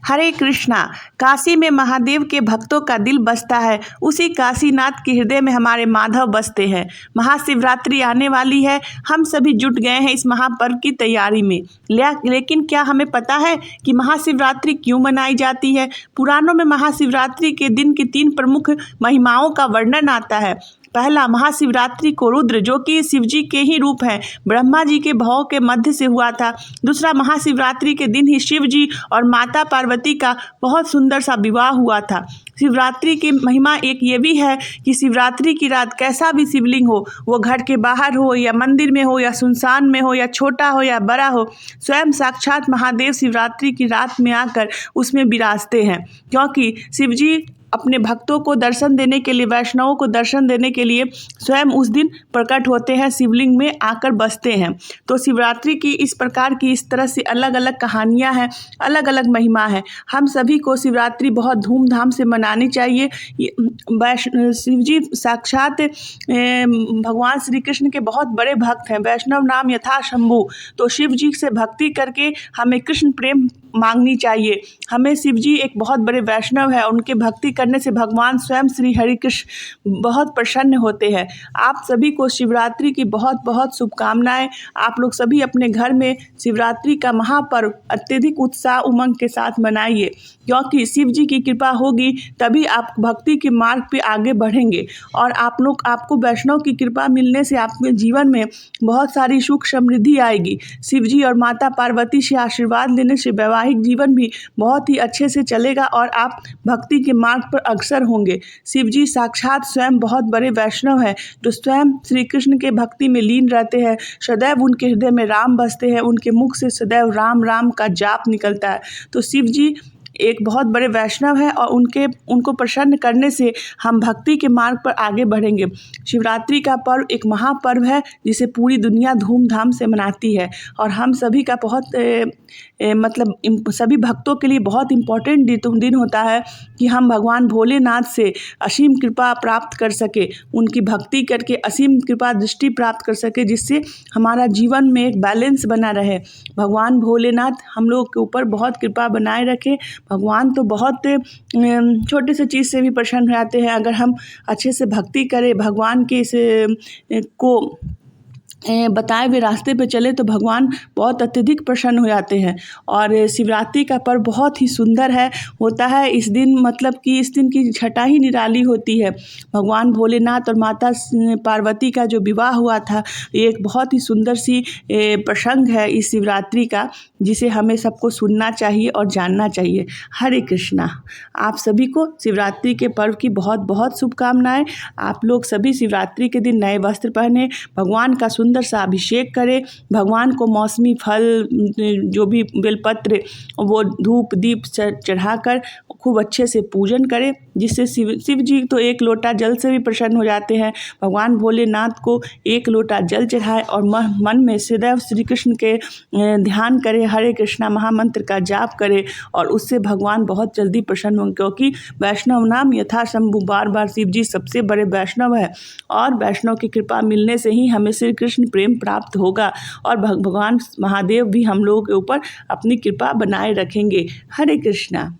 हरे कृष्णा। काशी में महादेव के भक्तों का दिल बसता है, उसी काशीनाथ के हृदय में हमारे माधव बसते हैं। महाशिवरात्रि आने वाली है, हम सभी जुट गए हैं इस महापर्व की तैयारी में। लेकिन क्या हमें पता है कि महाशिवरात्रि क्यों मनाई जाती है? पुराणों में महाशिवरात्रि के दिन की 3 प्रमुख महिमाओं का वर्णन आता है। पहला, महाशिवरात्रि को रुद्र, जो कि शिवजी के ही रूप हैं, ब्रह्मा जी के भव के मध्य से हुआ था। दूसरा, महाशिवरात्रि के दिन ही शिव जी और माता पार्वती का बहुत सुंदर सा विवाह हुआ था। शिवरात्रि की महिमा एक ये भी है कि शिवरात्रि की रात कैसा भी शिवलिंग हो, वो घर के बाहर हो या मंदिर में हो या सुनसान में हो या छोटा हो या बड़ा हो, स्वयं साक्षात महादेव शिवरात्रि की रात में आकर उसमें विराजते हैं। क्योंकि शिवजी अपने भक्तों को दर्शन देने के लिए, वैष्णवों को दर्शन देने के लिए स्वयं उस दिन प्रकट होते हैं, शिवलिंग में आकर बसते हैं। तो शिवरात्रि की इस प्रकार की, इस तरह से अलग अलग कहानियां हैं, अलग अलग महिमा है। हम सभी को शिवरात्रि बहुत धूमधाम से मनानी चाहिए। शिवजी साक्षात भगवान श्री कृष्ण के बहुत बड़े भक्त हैं। वैष्णव नाम यथा शंभु। तो शिव जी से भक्ति करके हमें कृष्ण प्रेम मांगनी चाहिए। हमें शिवजी एक बहुत बड़े वैष्णव है, उनके भक्ति करने से भगवान स्वयं श्री हरि कृष्ण बहुत प्रसन्न होते हैं। आप सभी को शिवरात्रि की बहुत बहुत शुभकामनाएं। आप लोग सभी अपने घर में शिवरात्रि का महापर्व अत्यधिक उत्साह उमंग के साथ मनाइए, क्योंकि शिव जी की कृपा होगी तभी आप भक्ति के मार्ग पे आगे बढ़ेंगे। और आपको वैष्णव की कृपा मिलने से आपके जीवन में बहुत सारी सुख समृद्धि आएगी। शिव जी और माता पार्वती से आशीर्वाद लेने से वैवाहिक जीवन भी बहुत ही अच्छे से चलेगा और आप भक्ति के मार्ग पर अग्रसर होंगे। शिव जी साक्षात स्वयं बहुत बड़े वैष्णव हैं, जो स्वयं श्री कृष्ण के भक्ति में लीन रहते हैं। सदैव उनके हृदय में राम बसते हैं, उनके मुख से सदैव राम राम का जाप निकलता है। तो शिव जी एक बहुत बड़े वैष्णव है और उनको प्रसन्न करने से हम भक्ति के मार्ग पर आगे बढ़ेंगे। शिवरात्रि का पर्व एक महापर्व है जिसे पूरी दुनिया धूमधाम से मनाती है और हम सभी का बहुत सभी भक्तों के लिए बहुत इम्पोर्टेंट दिन होता है कि हम भगवान भोलेनाथ से असीम कृपा प्राप्त कर सके, उनकी भक्ति करके असीम कृपा दृष्टि प्राप्त कर सके, जिससे हमारा जीवन में एक बैलेंस बना रहे। भगवान भोलेनाथ हम लोग के ऊपर बहुत कृपा बनाए रखे। भगवान तो बहुत छोटे से चीज़ से भी प्रसन्न हो जाते हैं। अगर हम अच्छे से भक्ति करें, भगवान के को बताए हुए रास्ते पे चले तो भगवान बहुत अत्यधिक प्रसन्न हो जाते हैं। और शिवरात्रि का पर्व बहुत ही सुंदर होता है। इस दिन कि इस दिन की छटा ही निराली होती है। भगवान भोलेनाथ और माता पार्वती का जो विवाह हुआ था, ये एक बहुत ही सुंदर सी प्रसंग है इस शिवरात्रि का, जिसे हमें सबको सुनना चाहिए और जानना चाहिए। हरे कृष्णा। आप सभी को शिवरात्रि के पर्व की बहुत बहुत शुभकामनाएं। आप लोग सभी शिवरात्रि के दिन नए वस्त्र पहने, भगवान का सुंदर सा अभिषेक करें, भगवान को मौसमी फल, जो भी बेलपत्र, वो धूप दीप चढ़ाकर खूब अच्छे से पूजन करें, जिससे शिव जी तो 1 लोटा जल से भी प्रसन्न हो जाते हैं। भगवान भोलेनाथ को 1 लोटा जल चढ़ाए और मन में सदैव श्री कृष्ण के ध्यान करें, हरे कृष्णा महामंत्र का जाप करें और उससे भगवान बहुत जल्दी प्रसन्न होंगे। क्योंकि वैष्णव नाम यथा शंभु, बार बार शिव जी सबसे बड़े वैष्णव है और वैष्णव की कृपा मिलने से ही हमें श्री कृष्ण प्रेम प्राप्त होगा और भगवान महादेव भी हम लोगों के ऊपर अपनी कृपा बनाए रखेंगे। हरे कृष्णा।